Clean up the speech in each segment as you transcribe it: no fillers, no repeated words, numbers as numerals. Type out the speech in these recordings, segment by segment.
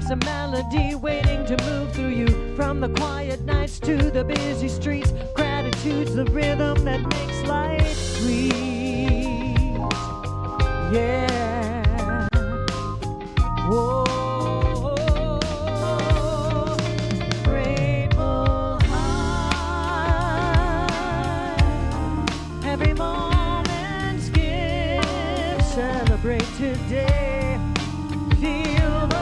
A melody waiting to move through you. From the quiet nights to the busy streets, gratitude's the rhythm that makes life sweet. Yeah. Whoa. Grateful heart. Every moment's gift. Celebrate today. Feel the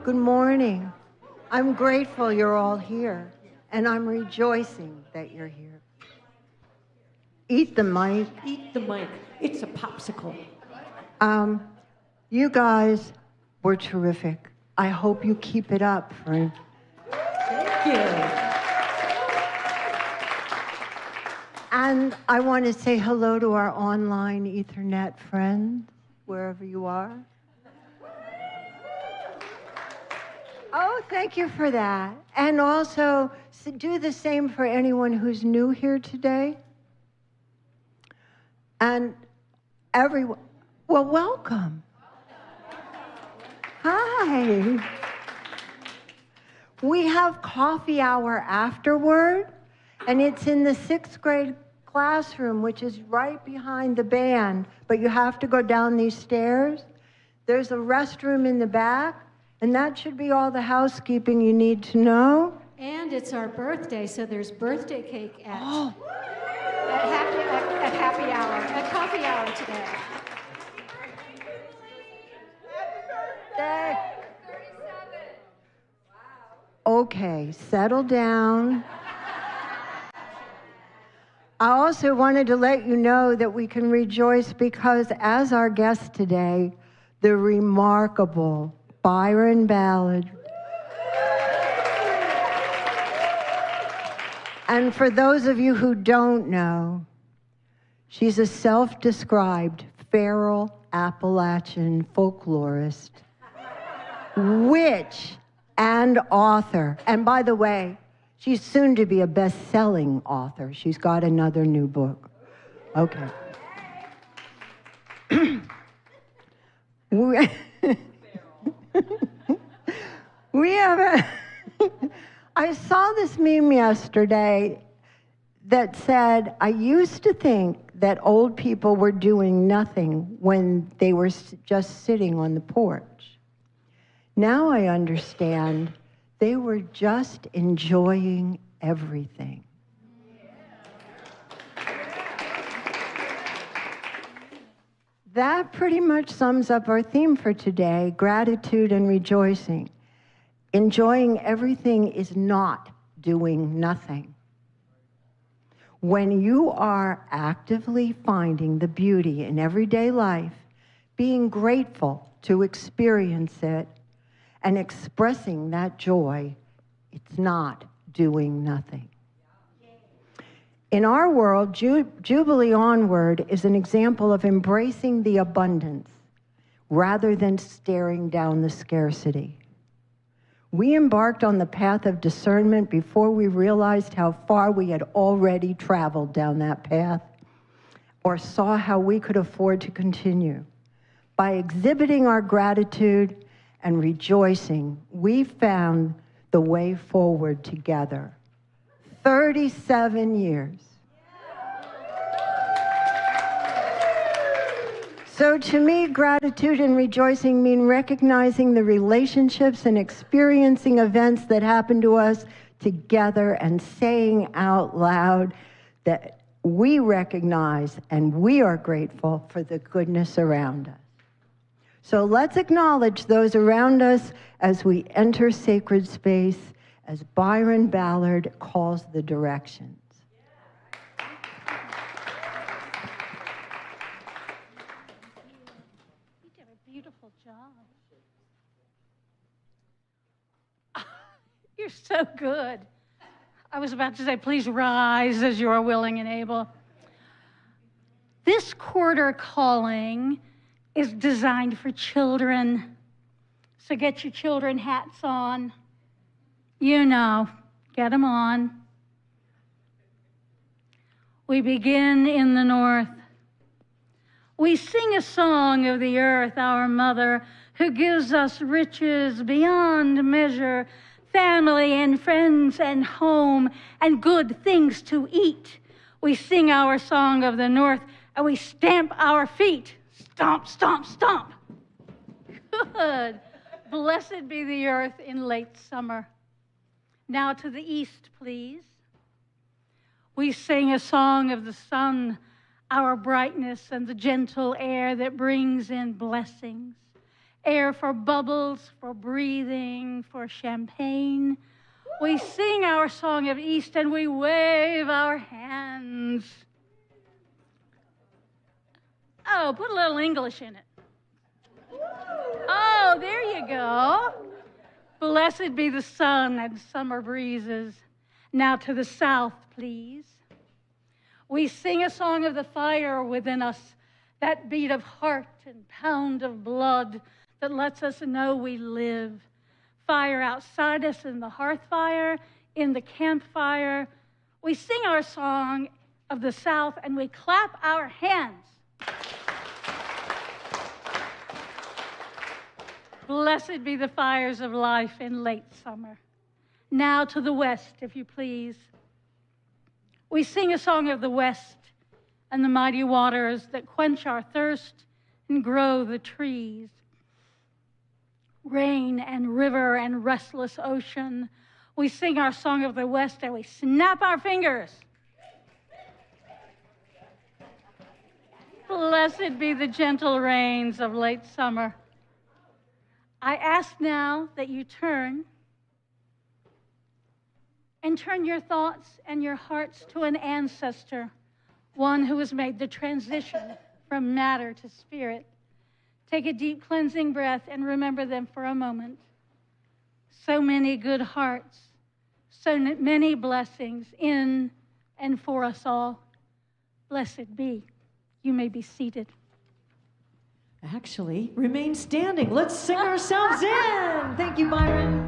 Good morning. I'm grateful you're all here, and I'm rejoicing that you're here. Eat the mic. Eat the mic. It's a popsicle. You guys were terrific. I hope you keep it up, friend. Thank you. And I want to say hello to our online Ethernet friends, wherever you are. Oh, thank you for that. And also, do the same for anyone who's new here today. And everyone, well, welcome. Hi. We have coffee hour afterward, and it's in the 6th grade classroom, which is right behind the band, but you have to go down these stairs. There's a restroom in the back, and that should be all the housekeeping you need to know. And it's our birthday, so there's birthday cake at happy hour, at coffee hour today. Happy birthday! Okay, settle down. I also wanted to let you know that we can rejoice because as our guest today, the remarkable Byron Ballard. And for those of you who don't know, she's a self-described feral Appalachian folklorist, witch, and author. And by the way, she's soon to be a best-selling author. She's got another new book. Okay. We have I saw this meme yesterday that said, I used to think that old people were doing nothing when they were just sitting on the porch. Now I understand they were just enjoying everything. That pretty much sums up our theme for today, gratitude and rejoicing. Enjoying everything is not doing nothing. When you are actively finding the beauty in everyday life, being grateful to experience it, and expressing that joy, it's not doing nothing. In our world, Jubilee Onward is an example of embracing the abundance rather than staring down the scarcity. We embarked on the path of discernment before we realized how far we had already traveled down that path or saw how we could afford to continue. By exhibiting our gratitude and rejoicing, we found the way forward together. 37 years. So to me, gratitude and rejoicing mean recognizing the relationships and experiencing events that happen to us together and saying out loud that we recognize and we are grateful for the goodness around us. So let's acknowledge those around us as we enter sacred space, as Byron Ballard calls the directions. You did a beautiful job. You're so good. I was about to say, please rise as you are willing and able. This quarter calling is designed for children. So get your children hats on. You know, get them on. We begin in the north. We sing a song of the earth, our mother, who gives us riches beyond measure, family and friends and home and good things to eat. We sing our song of the north and we stamp our feet. Stomp, stomp, stomp. Good. Blessed be the earth in late summer. Now to the east, please. We sing a song of the sun, our brightness and the gentle air that brings in blessings. Air for bubbles, for breathing, for champagne. We sing our song of east and we wave our hands. Oh, put a little English in it. Oh, there you go. Blessed be the sun and summer breezes. Now to the south, please. We sing a song of the fire within us, that beat of heart and pound of blood that lets us know we live. fire outside us, in the hearth fire, in the campfire. We sing our song of the South and we clap our hands. Blessed be the fires of life in late summer. Now to the west, if you please. We sing a song of the west and the mighty waters that quench our thirst and grow the trees. Rain and river and restless ocean. We sing our song of the west and we snap our fingers. Blessed be the gentle rains of late summer. I ask now that you turn your thoughts and your hearts to an ancestor, one who has made the transition from matter to spirit. Take a deep cleansing breath and remember them for a moment. So many good hearts, so many blessings in and for us all. Blessed be. You may be seated. Actually, remain standing. Let's sing ourselves in. Thank you, Byron.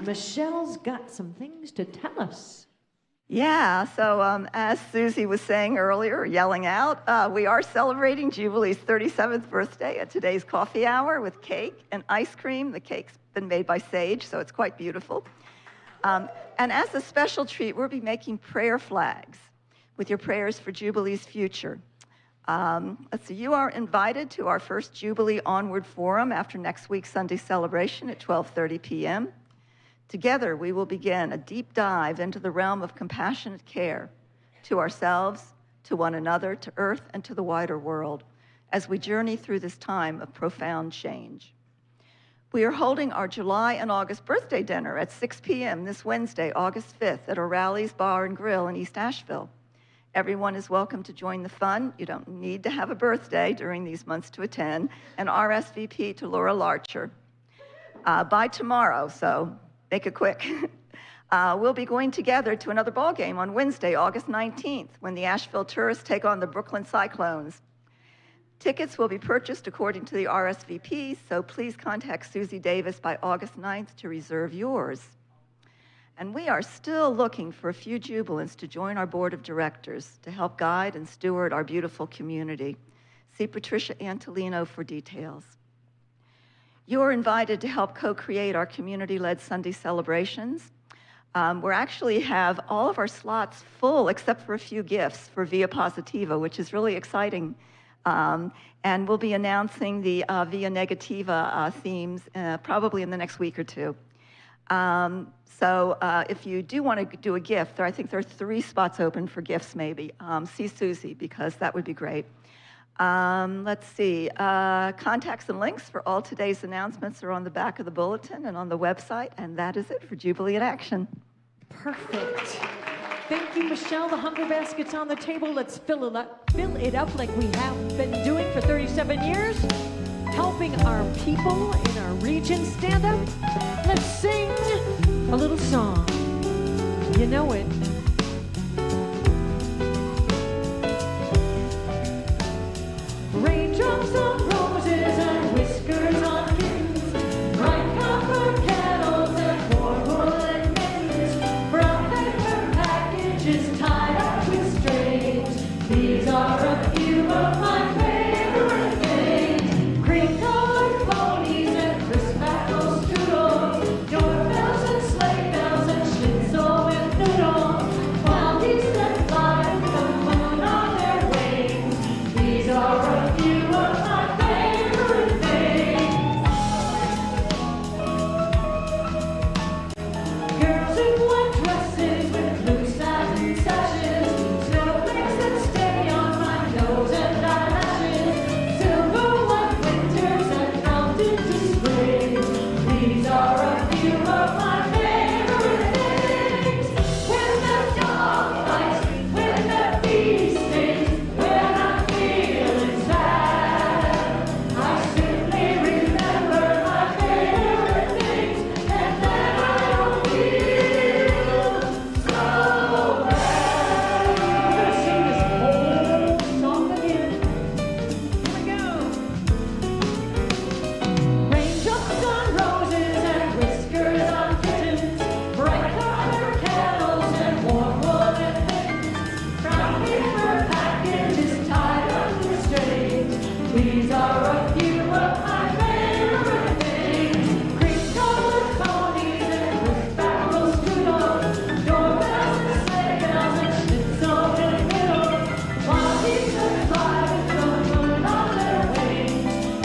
Michele's got some things to tell us. Yeah, so as Susie was saying earlier, yelling out, we are celebrating Jubilee's 37th birthday at today's coffee hour with cake and ice cream. The cake's been made by Sage, so it's quite beautiful. And as a special treat, we'll be making prayer flags with your prayers for Jubilee's future. Let's see, you are invited to our first Jubilee Onward Forum after next week's Sunday celebration at 12:30 p.m. Together, we will begin a deep dive into the realm of compassionate care to ourselves, to one another, to Earth, and to the wider world as we journey through this time of profound change. We are holding our July and August birthday dinner at 6 p.m. this Wednesday, August 5th, at O'Reilly's Bar and Grill in East Asheville. Everyone is welcome to join the fun. You don't need to have a birthday during these months to attend, and RSVP to Laura Larcher by tomorrow, so make it quick. We'll be going together to another ball game on Wednesday, August 19th, when the Asheville Tourists take on the Brooklyn Cyclones. Tickets will be purchased according to the RSVP, so please contact Susie Davis by August 9th to reserve yours. And we are still looking for a few jubilants to join our board of directors to help guide and steward our beautiful community. See Patricia Antolino for details. You're invited to help co-create our community-led Sunday celebrations. We actually have all of our slots full except for a few gifts for Via Positiva, which is really exciting. And we'll be announcing the Via Negativa themes probably in the next week or two. So if you do want to do a gift, I think there are 3 spots open for gifts maybe. See Susie, because that would be great. Let's see. Contacts and links for all today's announcements are on the back of the bulletin and on the website, and that is it for Jubilee in Action. Perfect. Thank you, Michele. The hunger basket's on the table. Let's fill it up like we have been doing for 37 years, helping our people in our region stand up. Let's sing a little song. You know it. Raindrops on roses and whiskers on kittens, bright copper kettles and warm woolen mittens, brown paper packages tied up with strings. These are a few of my favorite things. Cream-colored ponies and crisp-apple strudels, doorbells and sleigh bells and schnitzel and noodles, wild geese that fly with the moon on their wings. These are a few of my favorite things. Girls in white dresses with blue satin sashes, snowflakes that stay on my nose and eyelashes, silver white winters that melt into spring. These are a few of my favorite things. When the dog bites, when the bee stings, when I'm feeling sad, I simply remember my favorite things, and then I don't feel so bad. I'm gonna sing this whole song again. Here we go. Raindrops on roses and whiskers on kittens, bright copper kettles and warm woolen mittens, brown paper packages tied up with strings. These are a few of my favorite things. Cream-colored ponies and crisp-apple strudels, doorbells and sleigh bells and schnitzel and noodles, wild geese that fly with the moon on their wings.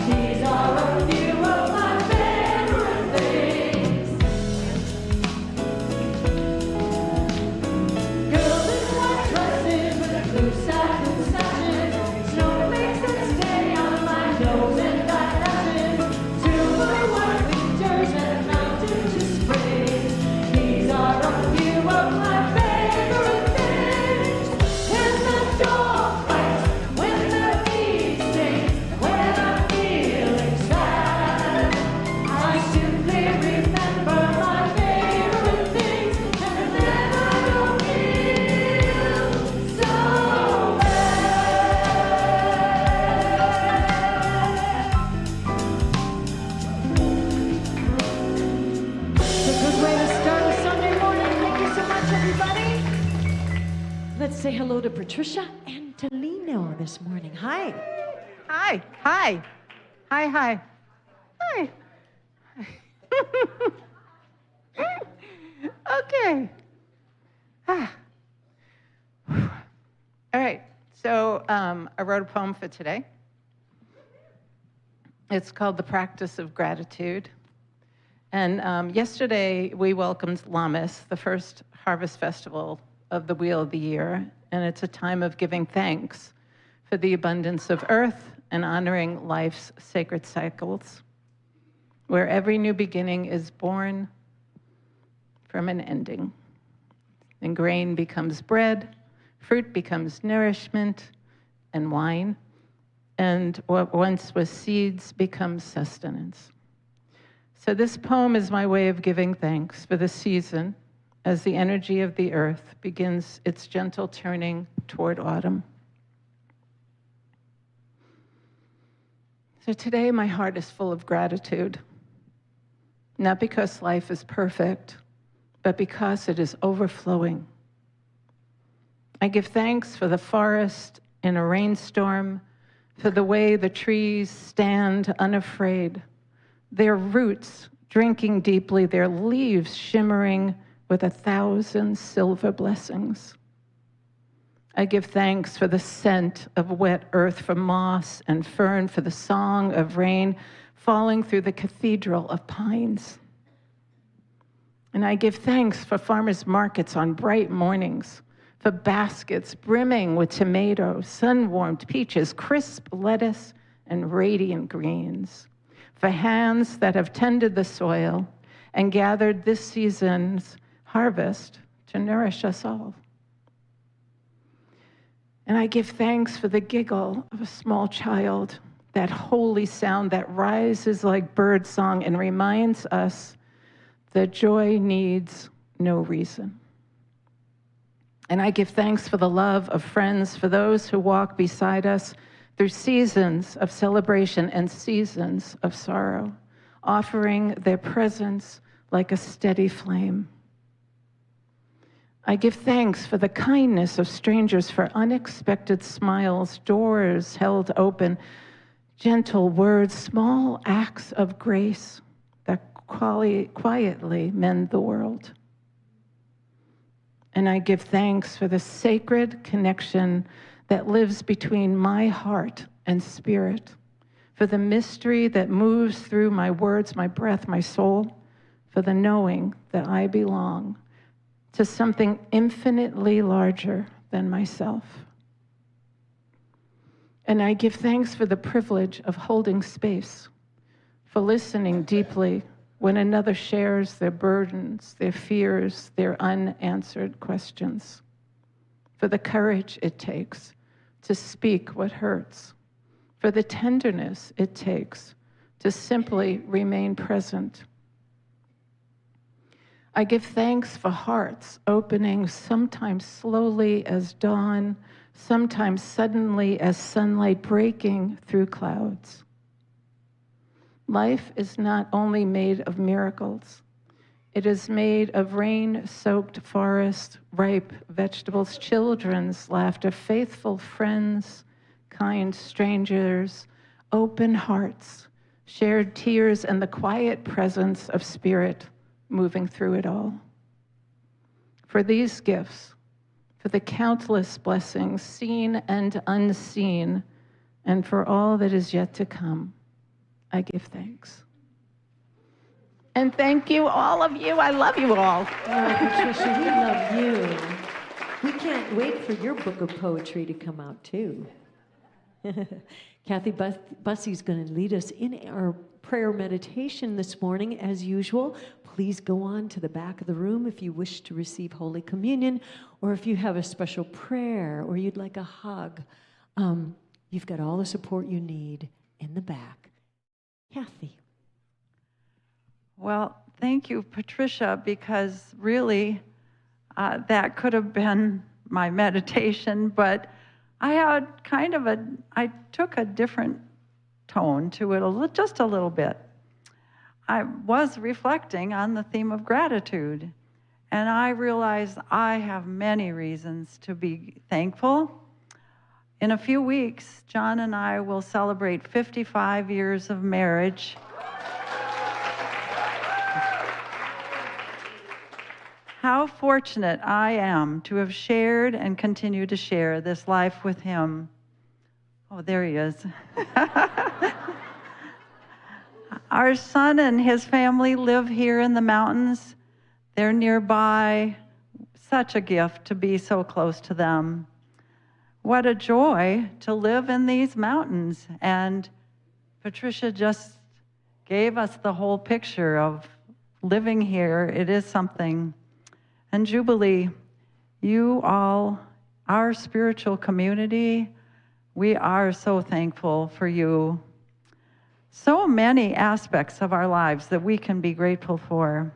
These are a few of my favorite things. Girls in white dresses with blue satin sashes, snowflakes that stay on my nose and eyelashes, silver white winters that melt into spring. These are a few of my favorite things. When the dog bites, when the bee stings, when I'm feeling sad, I simply remember my favorite things, and then I don't feel so bad. It's a good way to start a Sunday morning. Thank you so much, everybody. Let's say hello to Patricia and Antolino this morning. Hi. Hi, hi, hi, hi, hi. Okay. Ah. All right, so I wrote a poem for today. It's called The Practice of Gratitude. And yesterday we welcomed Lammas, the first harvest festival of the Wheel of the Year, and it's a time of giving thanks for the abundance of earth and honoring life's sacred cycles, where every new beginning is born from an ending. And grain becomes bread, fruit becomes nourishment, and wine, and what once was seeds becomes sustenance. So this poem is my way of giving thanks for the season as the energy of the earth begins its gentle turning toward autumn. So today my heart is full of gratitude, not because life is perfect, but because it is overflowing. I give thanks for the forest in a rainstorm, for the way the trees stand unafraid, their roots drinking deeply, their leaves shimmering with 1,000 silver blessings. I give thanks for the scent of wet earth, for moss and fern, for the song of rain falling through the cathedral of pines. And I give thanks for farmers' markets on bright mornings, for for baskets brimming with tomatoes, sun-warmed peaches, crisp lettuce, and radiant greens, for hands that have tended the soil and gathered this season's harvest to nourish us all. And I give thanks for the giggle of a small child, that holy sound that rises like birdsong and reminds us that joy needs no reason. And I give thanks for the love of friends, for those who walk beside us through seasons of celebration and seasons of sorrow, offering their presence like a steady flame. I give thanks for the kindness of strangers, for unexpected smiles, doors held open, gentle words, small acts of grace that quietly mend the world. And I give thanks for the sacred connection that lives between my heart and spirit, for the mystery that moves through my words, my breath, my soul, for the knowing that I belong to something infinitely larger than myself. And I give thanks for the privilege of holding space, for listening deeply when another shares their burdens, their fears, their unanswered questions, for the courage it takes to speak what hurts, for the tenderness it takes to simply remain present. I give thanks for hearts opening, sometimes slowly as dawn, sometimes suddenly as sunlight breaking through clouds. Life is not only made of miracles, it is made of rain-soaked forest, ripe vegetables, children's laughter, faithful friends, kind strangers, open hearts, shared tears, and the quiet presence of spirit moving through it all. For these gifts, for the countless blessings, seen and unseen, and for all that is yet to come, I give thanks. And thank you, all of you. I love you all. Oh, Patricia, we love you. We can't wait for your book of poetry to come out, too. Kathy Busse is going to lead us in our prayer meditation this morning, as usual. Please go on to the back of the room if you wish to receive Holy Communion, or if you have a special prayer, or you'd like a hug. You've got all the support you need in the back. Kathy. Well, thank you, Patricia, because really that could have been my meditation, but I had I took a different tone to it, just a little bit. I was reflecting on the theme of gratitude, and I realized I have many reasons to be thankful. In a few weeks, John and I will celebrate 55 years of marriage. How fortunate I am to have shared and continue to share this life with him. Oh, there he is. Our son and his family live here in the mountains. They're nearby. Such a gift to be so close to them. What a joy to live in these mountains. And Patricia just gave us the whole picture of living here. It is something. And Jubilee, you all, our spiritual community, we are so thankful for you. So many aspects of our lives that we can be grateful for.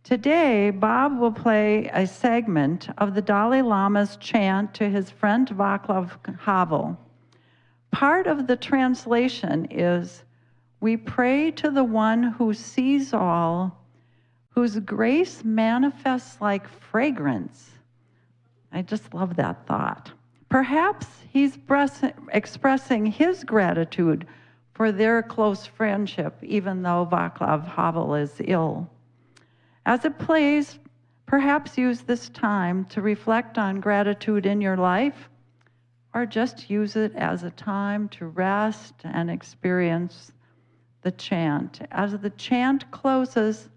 Today, Bob will play a segment of the Dalai Lama's chant to his friend Václav Havel. Part of the translation is, "We pray to the one who sees all, whose grace manifests like fragrance." I just love that thought. Perhaps he's expressing his gratitude for their close friendship, even though Václav Havel is ill. As it plays, perhaps use this time to reflect on gratitude in your life, or just use it as a time to rest and experience the chant. As the chant closes,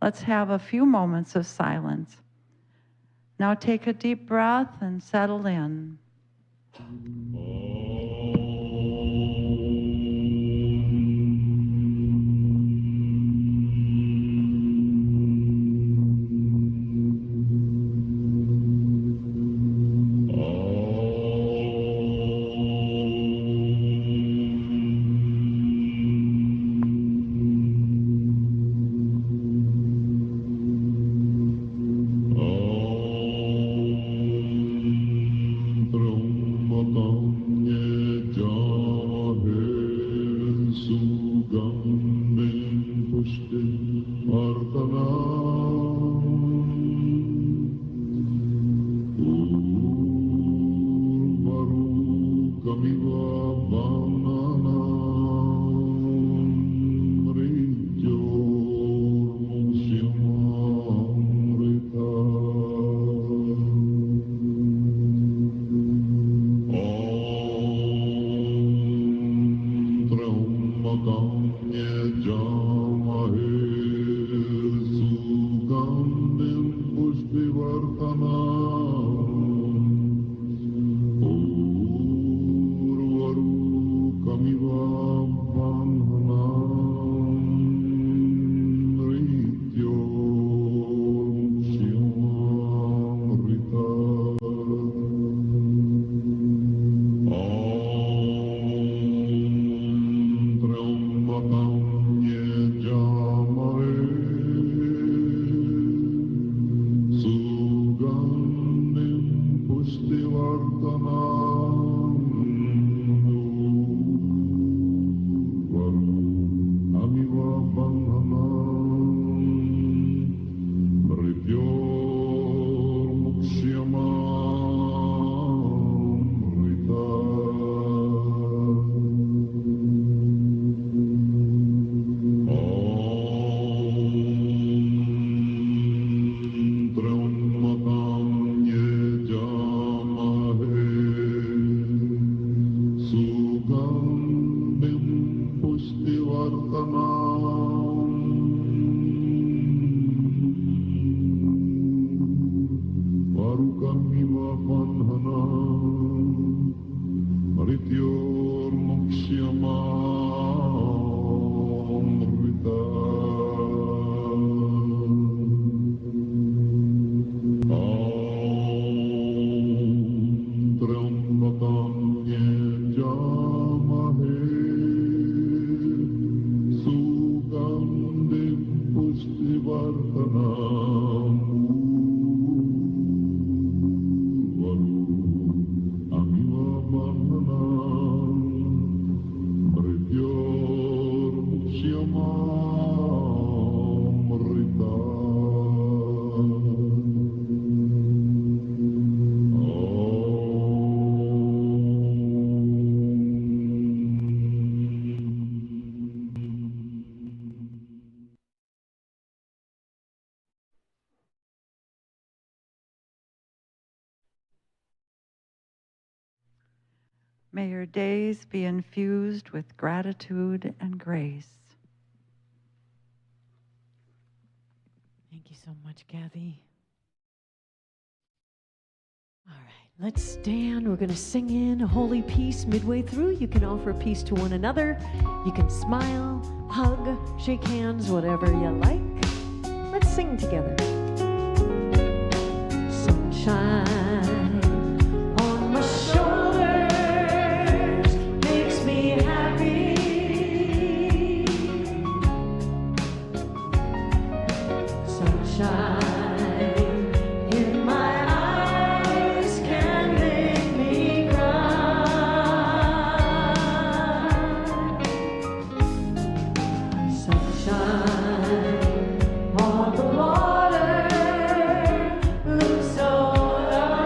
let's have a few moments of silence. Now take a deep breath and settle in. May your days be infused with gratitude and grace. Thank you so much, Kathy. All right, let's stand. We're going to sing in a holy peace midway through. You can offer peace to one another. You can smile, hug, shake hands, whatever you like. Let's sing together. Sunshine on my shoulders makes me happy. Sunshine in my eyes can make me cry. Sunshine on the water looks so lovely.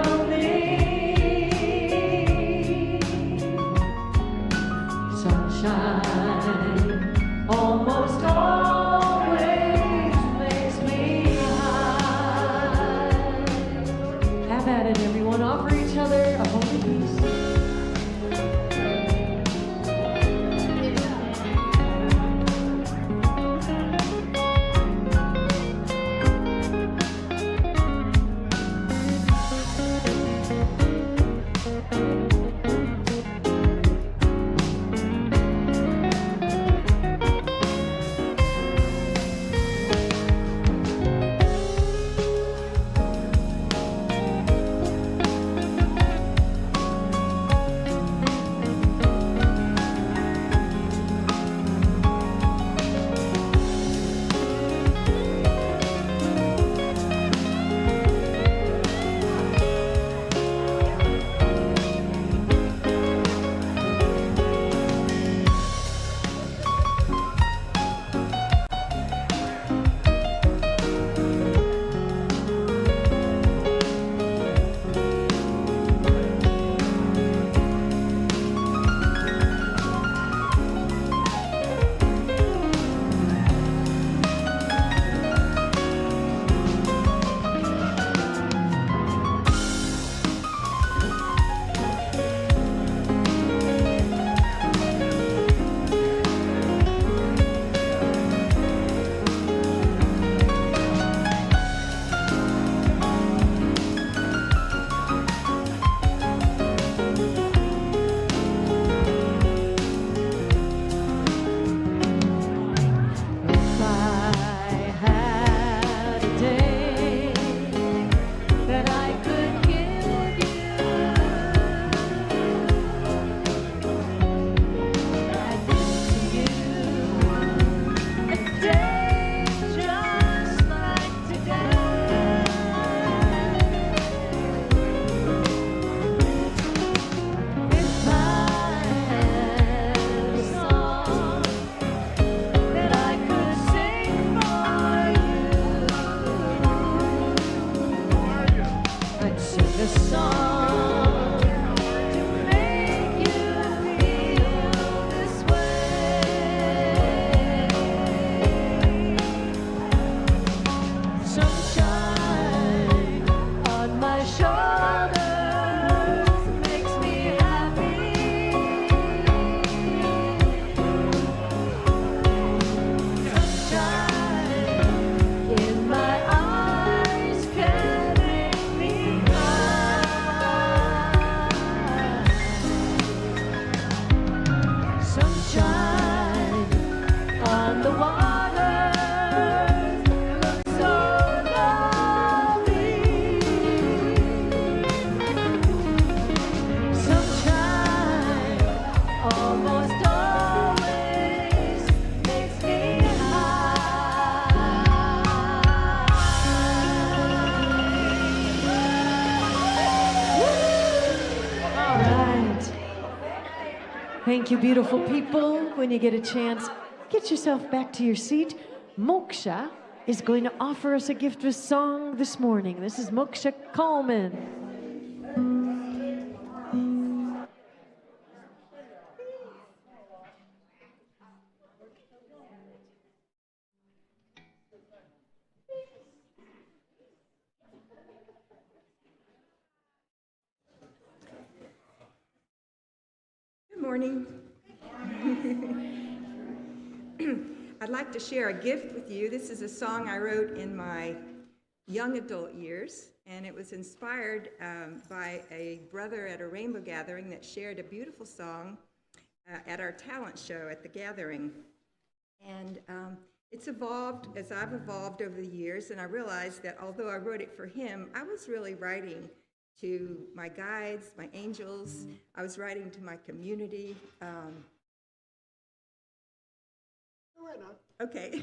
the waters look so lovely. Sunshine almost always makes me All right. Thank you, beautiful people. When you get a chance, get yourself back to your seat. Moksha is going to offer us a gift of song this morning. This is Moksha Kolman. Good morning. I'd like to share a gift with you. This is a song I wrote in my young adult years, and it was inspired by a brother at a rainbow gathering that shared a beautiful song at our talent show at the gathering. And it's evolved as I've evolved over the years, and I realized that although I wrote it for him, I was really writing to my guides, my angels. I was writing to my community. Okay.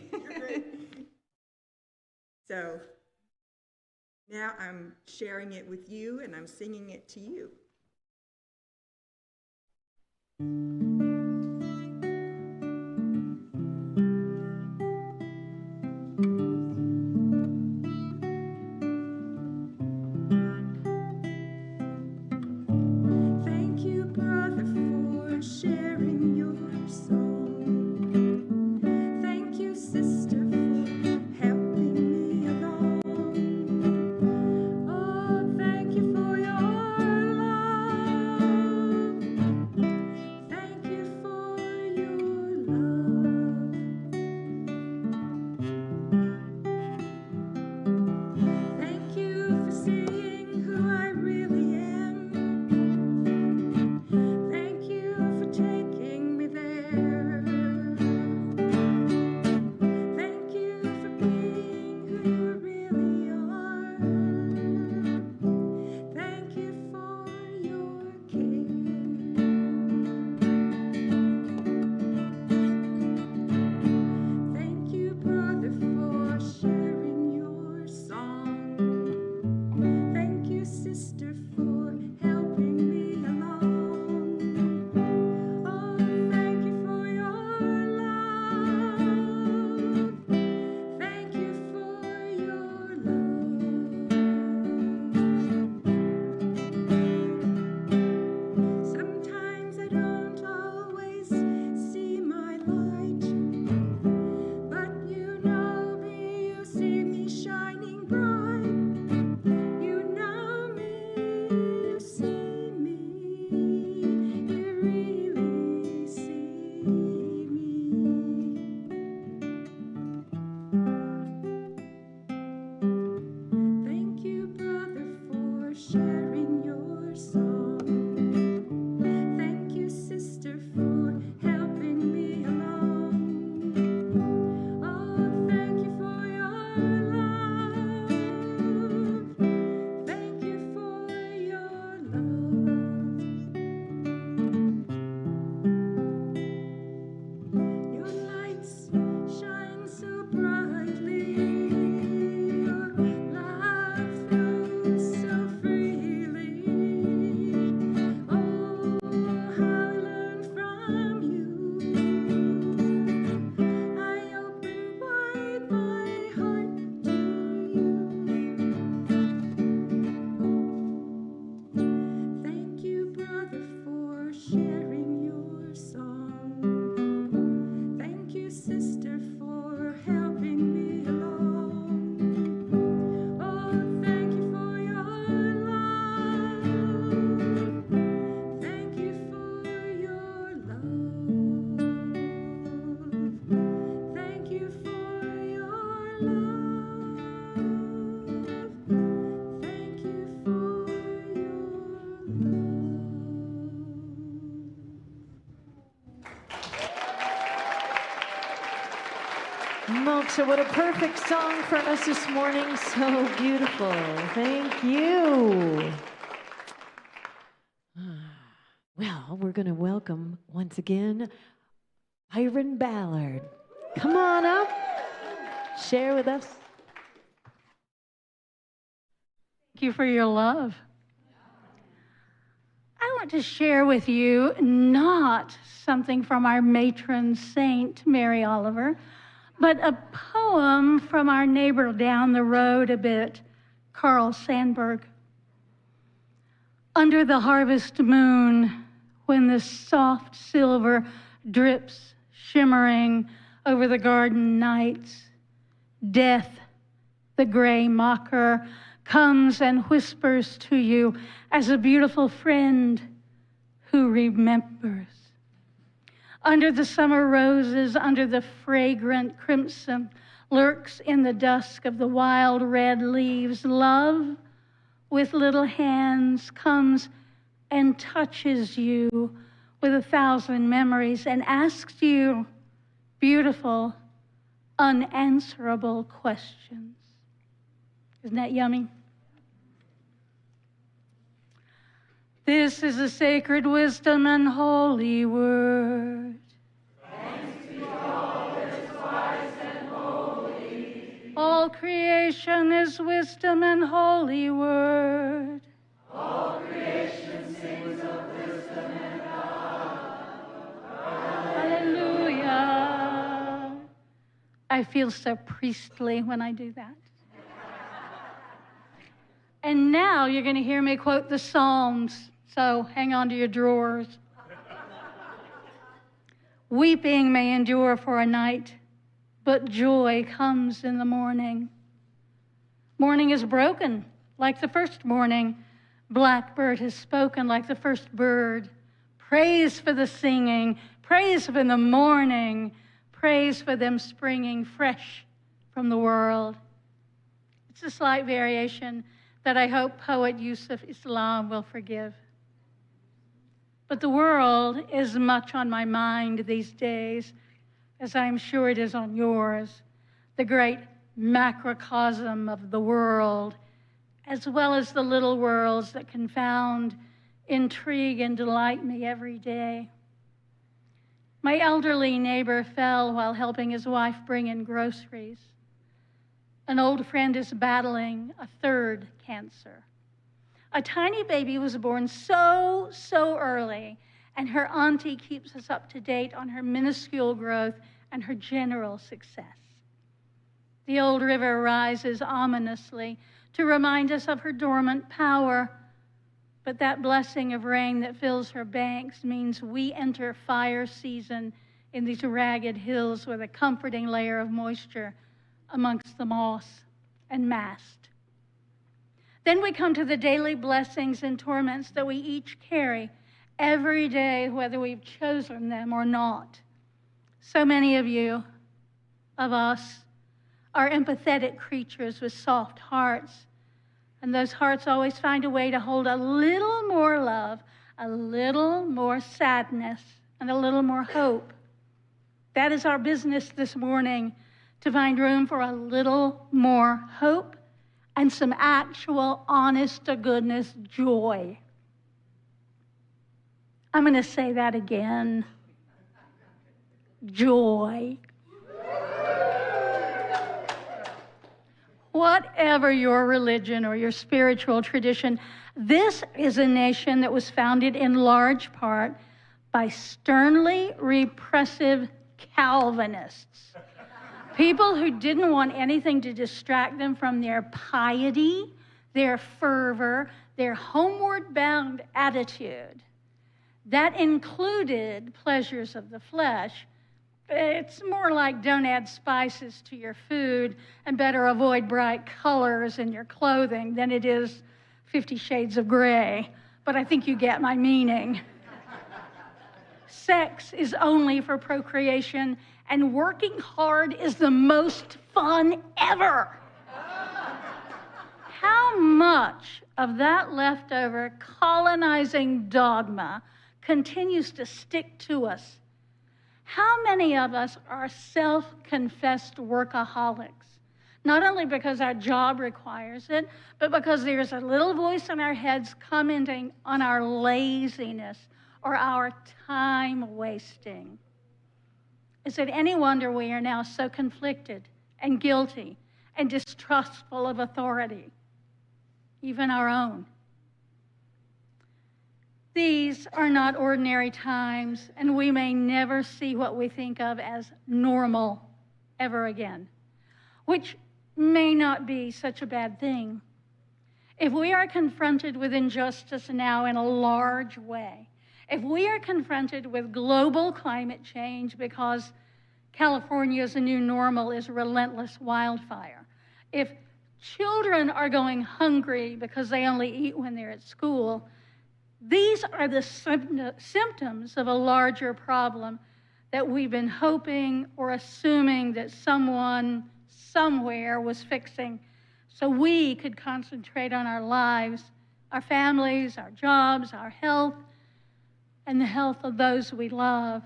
So now I'm sharing it with you, and I'm singing it to you. Thank you, brother, for sharing your song. Thank you, sister, for helping me along. Oh, thank you for your love. Thank you for your love. Thank you for seeing who I really am. Thank you for taking me there. Thank you for being who you really are. Thank you for your care. Thank you, brother, for sharing your song. Thank you, sister, for helping me along. Oh, thank you for your love. Thank you for your love. Sometimes I don't always see my light, but you know me, you see me shining bright. You know me, you see me, you really see me. Thank you, brother, for sharing your song. Thank you, sister, for helping me along. Oh, thank you for your love. Thank you for your love. Your lights shine so brightly. Your love flows so freely. Oh, how I learn from you. I open wide my heart to you. Thank you, brother, for sharing your song. Thank you, sister, for helping me along. Oh, thank you for your love. Thank you for your love. Thank you for your love. Thank you for your love. Moksha, what a perfect song for us this morning. So beautiful. Thank you. Well, we're going to welcome once again Byron Ballard. Come on up. Share with us. Thank you for your love. I want to share with you not something from our matron saint, Mary Oliver, but a poem from our neighbor down the road a bit, Carl Sandburg. Under the harvest moon, when the soft silver drips shimmering over the garden nights, death, the gray mocker, comes and whispers to you as a beautiful friend who remembers. Under the summer roses, under the fragrant crimson, lurks in the dusk of the wild red leaves. Love, with little hands, comes and touches you with 1,000 memories and asks you beautiful, unanswerable questions. Isn't that yummy? This is a sacred wisdom and holy word. Thanks be all that's wise and holy. All creation is wisdom and holy word. All creation sings of wisdom and God. Hallelujah. I feel so priestly when I do that. And now you're going to hear me quote the Psalms. So hang on to your drawers. Weeping may endure for a night, but joy comes in the morning. Morning is broken like the first morning. Blackbird has spoken like the first bird. Praise for the singing, praise for the morning, praise for them springing fresh from the world. It's a slight variation that I hope poet Yusuf Islam will forgive. But the world is much on my mind these days, as I'm sure it is on yours, the great macrocosm of the world, as well as the little worlds that confound, intrigue, and delight me every day. My elderly neighbor fell while helping his wife bring in groceries. An old friend is battling a third cancer. A tiny baby was born so early, and her auntie keeps us up to date on her minuscule growth and her general success. The old river rises ominously to remind us of her dormant power, but that blessing of rain that fills her banks means we enter fire season in these ragged hills with a comforting layer of moisture amongst the moss and mast. Then we come to the daily blessings and torments that we each carry every day, whether we've chosen them or not. So many of you, of us, are empathetic creatures with soft hearts, and those hearts always find a way to hold a little more love, a little more sadness, and a little more hope. That is our business this morning, to find room for a little more hope and some actual, honest-to-goodness joy. I'm going to say that again. Joy. Whatever your religion or your spiritual tradition, this is a nation that was founded in large part by sternly repressive Calvinists. People who didn't want anything to distract them from their piety, their fervor, their homeward bound attitude. That included pleasures of the flesh. It's more like don't add spices to your food and better avoid bright colors in your clothing than it is 50 Shades of Grey. But I think you get my meaning. Sex is only for procreation, and working hard is the most fun ever. How much of that leftover colonizing dogma continues to stick to us? How many of us are self-confessed workaholics? Not only because our job requires it, but because there's a little voice in our heads commenting on our laziness or our time wasting. Is it any wonder we are now so conflicted and guilty and distrustful of authority, even our own? These are not ordinary times, and we may never see what we think of as normal ever again, which may not be such a bad thing. If we are confronted with injustice now in a large way, if we are confronted with global climate change because California's new normal is relentless wildfire, if children are going hungry because they only eat when they're at school, these are the symptoms of a larger problem that we've been hoping or assuming that someone somewhere was fixing so we could concentrate on our lives, our families, our jobs, our health, and the health of those we love.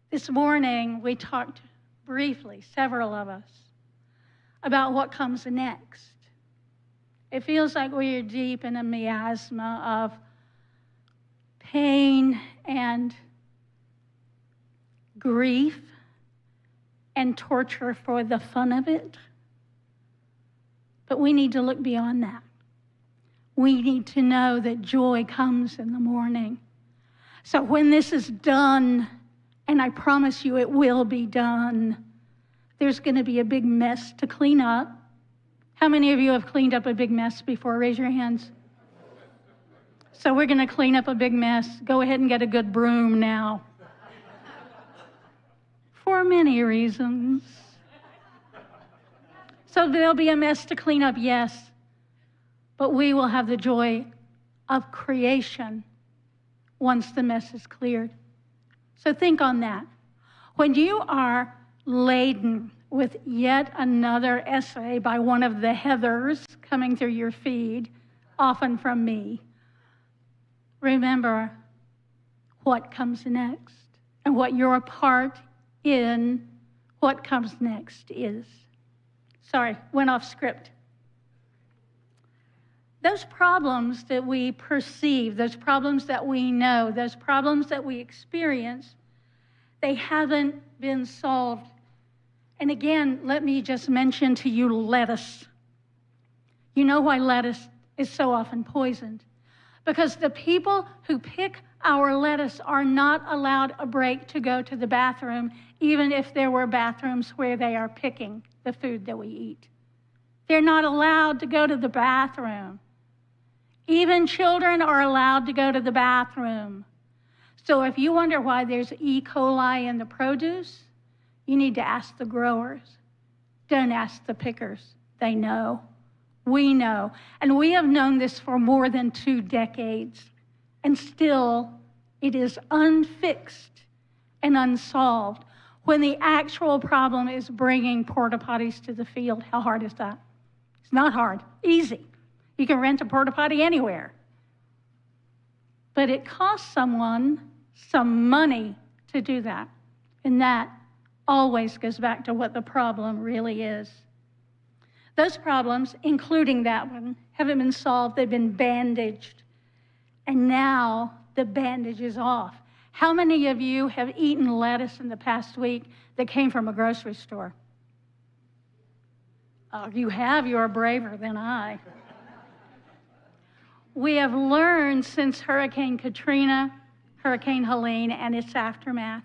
This morning, we talked briefly, several of us, about what comes next. It feels like we are deep in a miasma of pain and grief and torture for the fun of it. But we need to look beyond that. We need to know that joy comes in the morning. So when this is done, and I promise you it will be done, there's going to be a big mess to clean up. How many of you have cleaned up a big mess before? Raise your hands. So we're going to clean up a big mess. Go ahead and get a good broom now. For many reasons. So there'll be a mess to clean up, yes, but we will have the joy of creation once the mess is cleared. So think on that. When you are laden with yet another essay by one of the Heathers coming through your feed, often from me, remember what comes next and what your part in what comes next is. Sorry, went off script. Those problems that we perceive, those problems that we know, those problems that we experience, they haven't been solved. And again, let me just mention to you lettuce. You know why lettuce is so often poisoned? Because the people who pick our lettuce are not allowed a break to go to the bathroom, even if there were bathrooms where they are picking the food that we eat. They're not allowed to go to the bathroom. Even children are allowed to go to the bathroom. So if you wonder why there's E. coli in the produce, you need to ask the growers. Don't ask the pickers. They know. We know. And we have known this for more than 2 decades. And still, it is unfixed and unsolved when the actual problem is bringing porta potties to the field. How hard is that? It's not hard. Easy. You can rent a porta potty anywhere. But it costs someone some money to do that. And that always goes back to what the problem really is. Those problems, including that one, haven't been solved. They've been bandaged. And now the bandage is off. How many of you have eaten lettuce in the past week that came from a grocery store? Oh, you have. You're braver than I. We have learned since Hurricane Katrina, Hurricane Helene, and its aftermath,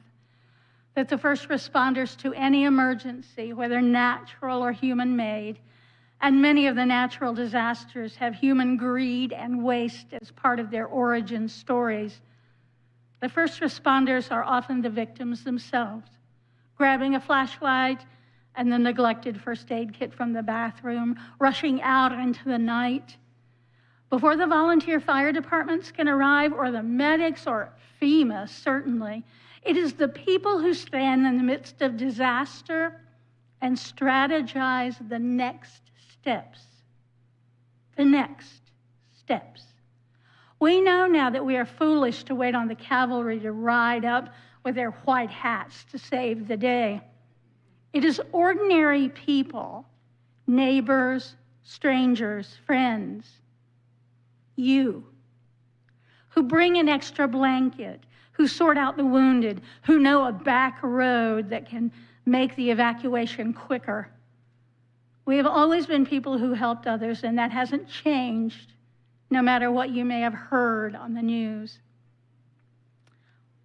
that the first responders to any emergency, whether natural or human-made, and many of the natural disasters have human greed and waste as part of their origin stories. The first responders are often the victims themselves, grabbing a flashlight and the neglected first aid kit from the bathroom, rushing out into the night. Before the volunteer fire departments can arrive, or the medics, or FEMA, certainly, it is the people who stand in the midst of disaster and strategize the next steps. The next steps. We know now that we are foolish to wait on the cavalry to ride up with their white hats to save the day. It is ordinary people, neighbors, strangers, friends, you, who bring an extra blanket, who sort out the wounded, who know a back road that can make the evacuation quicker. We have always been people who helped others, and that hasn't changed, no matter what you may have heard on the news.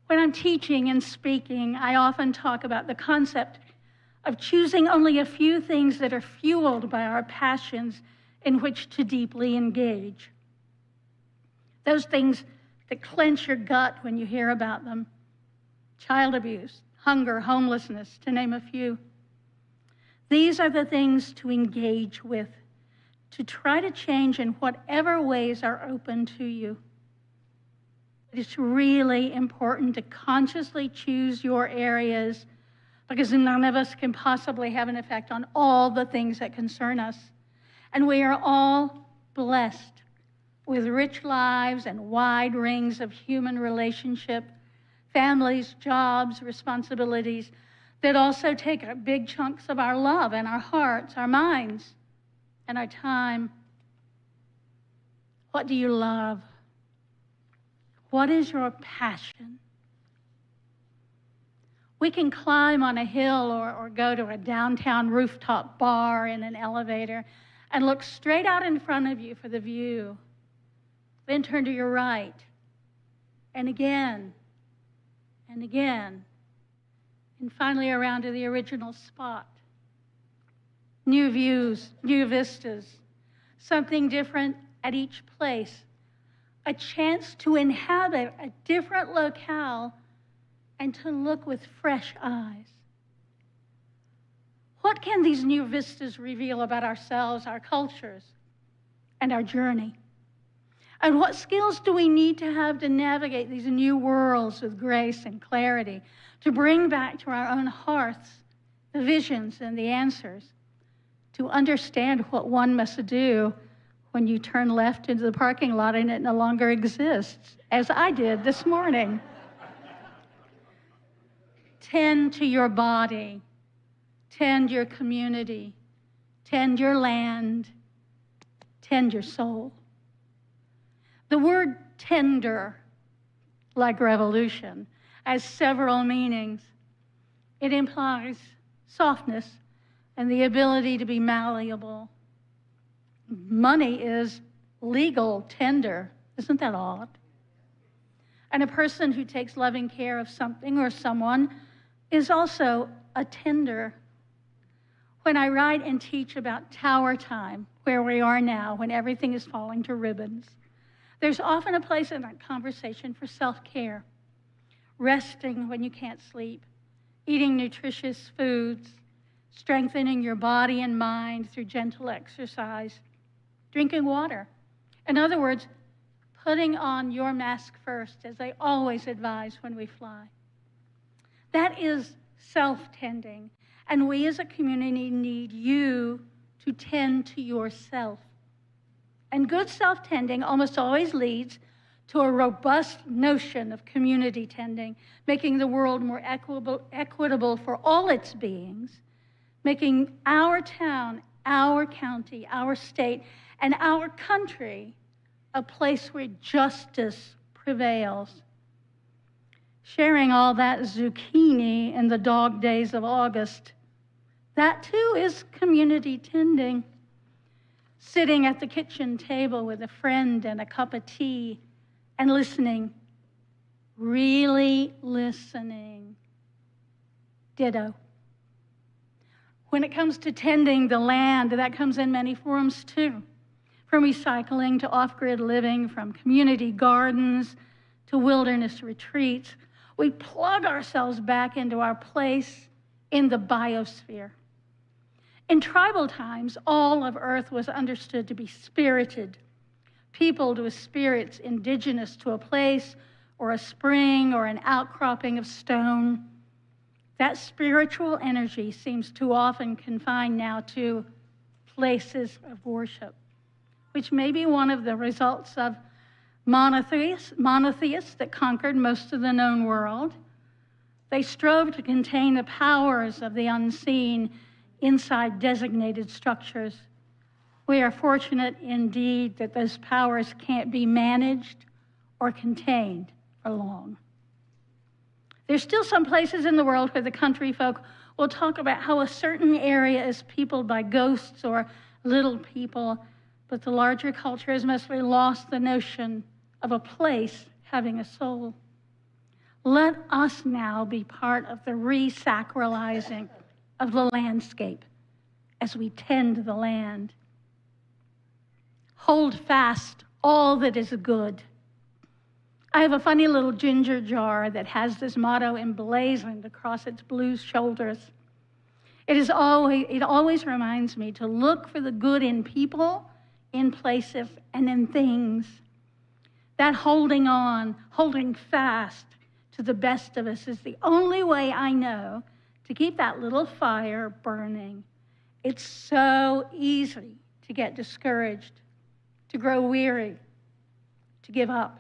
When I'm teaching and speaking, I often talk about the concept of choosing only a few things that are fueled by our passions in which to deeply engage. Those things that clench your gut when you hear about them. Child abuse, hunger, homelessness, to name a few. These are the things to engage with, to try to change in whatever ways are open to you. It's really important to consciously choose your areas, because none of us can possibly have an effect on all the things that concern us. And we are all blessed with rich lives and wide rings of human relationship, families, jobs, responsibilities that also take up big chunks of our love and our hearts, our minds, and our time. What do you love? What is your passion? We can climb on a hill or go to a downtown rooftop bar in an elevator and look straight out in front of you for the view. Then turn to your right, and again, and again, and finally around to the original spot. New views, new vistas, something different at each place, a chance to inhabit a different locale and to look with fresh eyes. What can these new vistas reveal about ourselves, our cultures, and our journey? And what skills do we need to have to navigate these new worlds with grace and clarity, to bring back to our own hearths the visions and the answers, to understand what one must do when you turn left into the parking lot and it no longer exists, as I did this morning? Tend to your body, tend your community, tend your land, tend your soul. The word tender, like revolution, has several meanings. It implies softness and the ability to be malleable. Money is legal tender. Isn't that odd? And a person who takes loving care of something or someone is also a tender. When I write and teach about tower time, where we are now, when everything is falling to ribbons, there's often a place in that conversation for self-care, resting when you can't sleep, eating nutritious foods, strengthening your body and mind through gentle exercise, drinking water. In other words, putting on your mask first, as they always advise when we fly. That is self-tending, and we as a community need you to tend to yourself. And good self-tending almost always leads to a robust notion of community tending, making the world more equitable for all its beings, making our town, our county, our state, and our country a place where justice prevails. Sharing all that zucchini in the dog days of August, that too is community tending. Sitting at the kitchen table with a friend and a cup of tea and listening, really listening. Ditto. When it comes to tending the land, that comes in many forms too. From recycling to off-grid living, from community gardens to wilderness retreats, we plug ourselves back into our place in the biosphere. In tribal times, all of Earth was understood to be spirited, peopled with spirits indigenous to a place or a spring or an outcropping of stone. That spiritual energy seems too often confined now to places of worship, which may be one of the results of monotheists that conquered most of the known world. They strove to contain the powers of the unseen inside designated structures. We are fortunate indeed that those powers can't be managed or contained for long. There's still some places in the world where the country folk will talk about how a certain area is peopled by ghosts or little people, but the larger culture has mostly lost the notion of a place having a soul. Let us now be part of the re-sacralizing of the landscape as we tend the land. Hold fast all that is good. I have a funny little ginger jar that has this motto emblazoned across its blue shoulders. It always reminds me to look for the good in people, in places, and in things. That holding on, holding fast to the best of us is the only way I know to keep that little fire burning. It's so easy to get discouraged, to grow weary, to give up.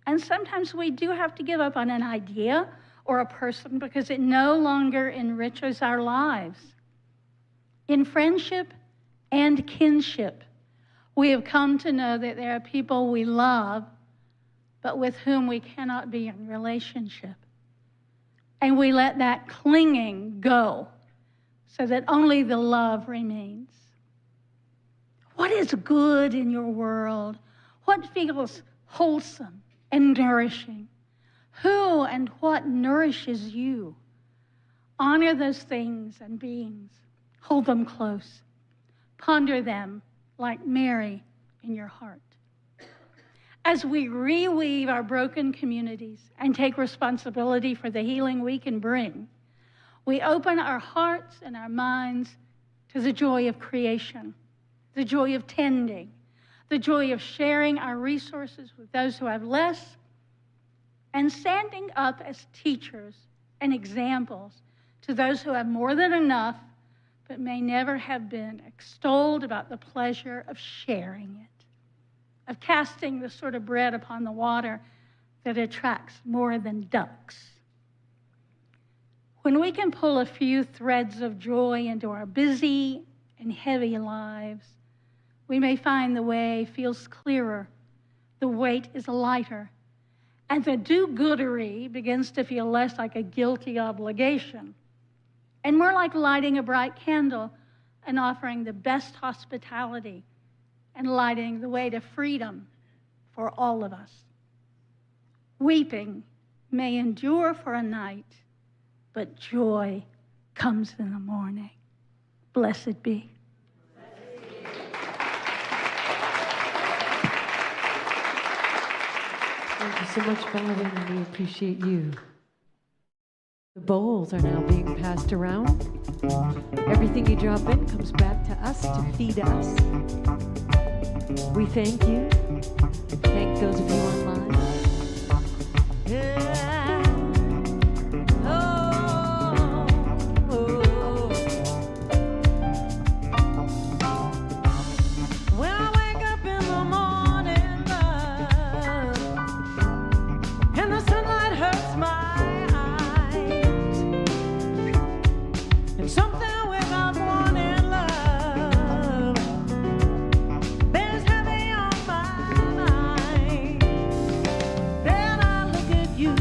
And sometimes we do have to give up on an idea or a person because it no longer enriches our lives. In friendship and kinship, we have come to know that there are people we love, but with whom we cannot be in relationship. And we let that clinging go so that only the love remains. What is good in your world? What feels wholesome and nourishing? Who and what nourishes you? Honor those things and beings. Hold them close. Ponder them like Mary in your heart. As we reweave our broken communities and take responsibility for the healing we can bring, we open our hearts and our minds to the joy of creation, the joy of tending, the joy of sharing our resources with those who have less, and standing up as teachers and examples to those who have more than enough but may never have been extolled about the pleasure of sharing it, of casting the sort of bread upon the water that attracts more than ducks. When we can pull a few threads of joy into our busy and heavy lives, we may find the way feels clearer, the weight is lighter, and the do-goodery begins to feel less like a guilty obligation and more like lighting a bright candle and offering the best hospitality and lighting the way to freedom for all of us. Weeping may endure for a night, but joy comes in the morning. Blessed be. Thank you so much, Byron, and we appreciate you. The bowls are now being passed around. Everything you drop in comes back to us to feed us. We thank you. Thank those of you online. Yeah. You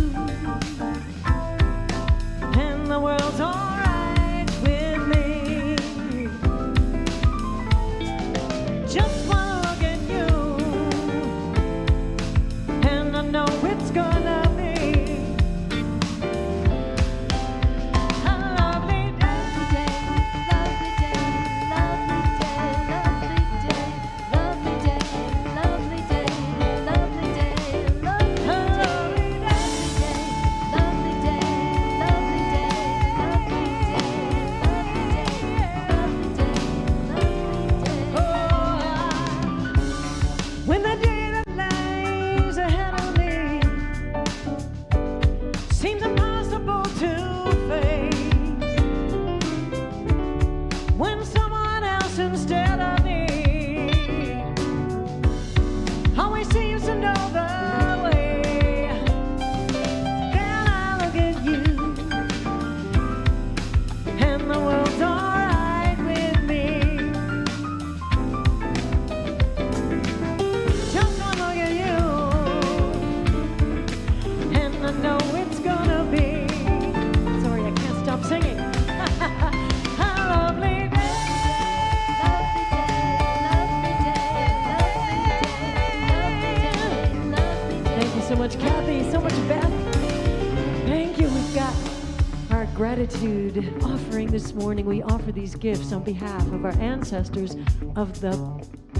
gratitude offering this morning, we offer these gifts on behalf of our ancestors of the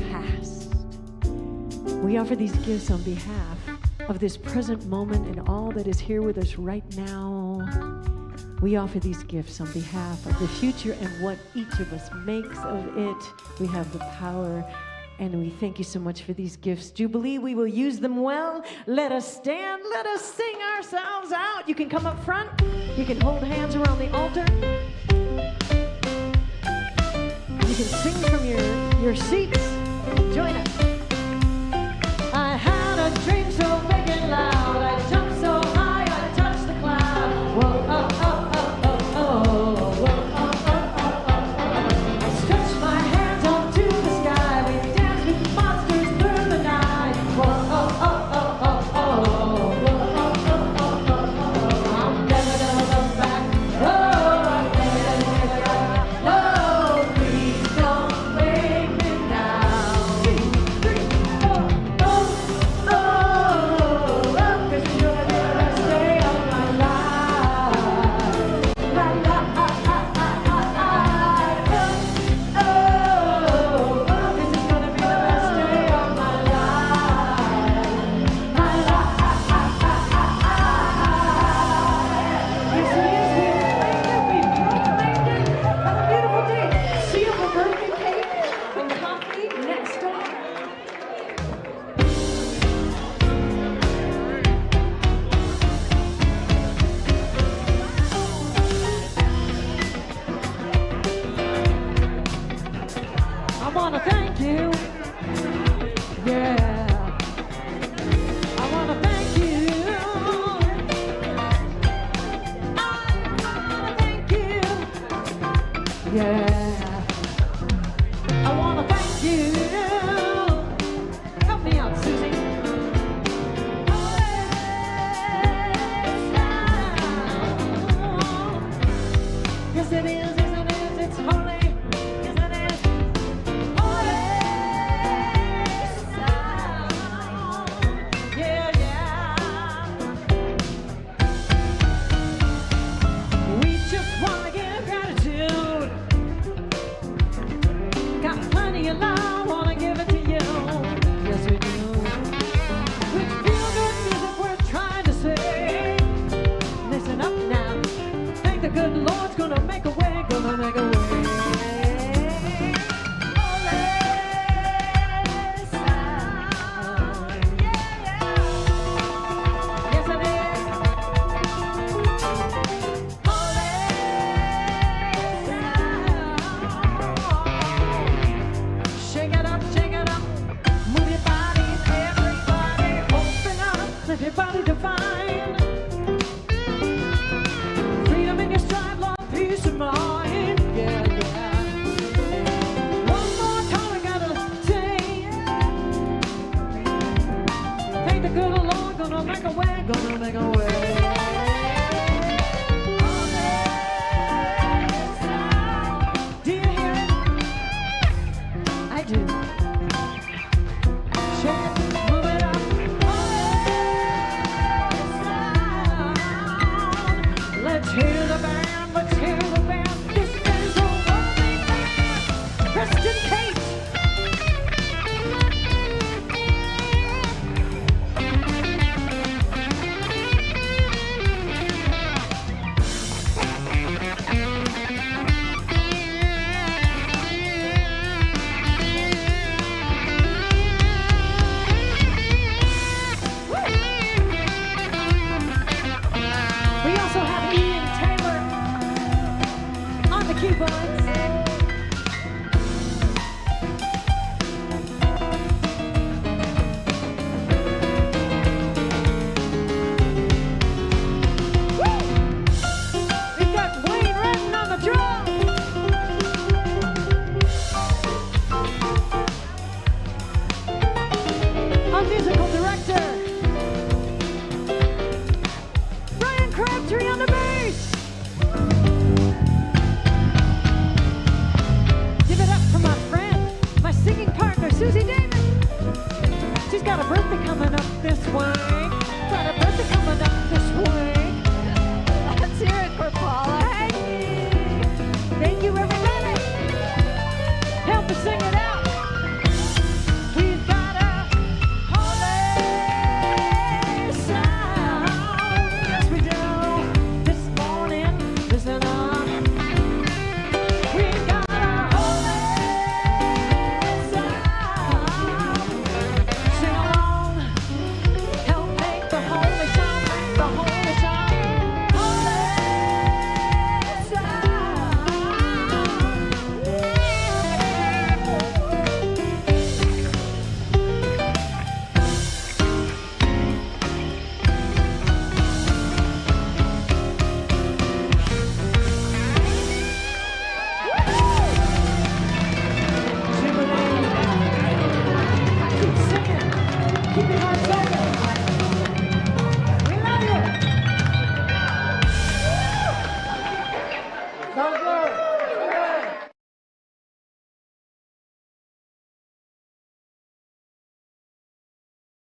past. We offer these gifts on behalf of this present moment and all that is here with us right now. We offer these gifts on behalf of the future and what each of us makes of it. We have the power, and we thank you so much for these gifts. Jubilee, we will use them well. Let us stand, let us sing ourselves out. You can come up front. You can hold hands around the altar. You can sing from your seats. Join us. I had a dream so big and loud. I jumped so high, I touched the cloud. Whoa, oh, oh, oh, oh, oh. Whoa, oh, oh, oh, oh, oh. I stretched my hands up to the sky. We danced with monsters through the night. Whoa, oh, oh, oh, oh, oh. Whoa, oh, oh, oh, oh, oh. I'm never gonna look back. Oh, I'm never gonna look back. Oh, please don't wake me now. 2, 3, 4. Oh, oh, oh, 'cause you're the best day of my life. La, la, ah, ah, ah, ah, ah. Oh, oh, oh, this is gonna be the best day of my life. La, la, ah, ah, ah, ah, ah. Yes, it is. We've proclaimed it. Have a beautiful day. See you for birthday cake and coffee next door. I wanna thank you. Yeah. I wanna thank you. I wanna thank you. Yeah. I wanna thank you. Help me out, Susie. Yes, it is. Yes, it is. It's holy. Yes, it is. Holy sound. Yeah, yeah. We just wanna give gratitude. Got plenty of love, wanna give it to you. Yes, we do. With feel-good music, we're trying to say, listen up now. Thank the good Lord's gonna make a way, gonna make a way. Holy sound. Yeah, yeah. Yes, it is. Holy sound. Shake it up, shake it up. Move your body, everybody. Open up, let your body define. Freedom in your stride, love, peace of mind. Yeah, yeah. One more time we gotta say, thank the good Lord, gonna make a way, gonna make a way. Do you hear it? I do. Shake it, move it up. Let's hear the band, let's hear the band. This is a worthy band. Preston Kate. We also have Ian Taylor on the keyboards.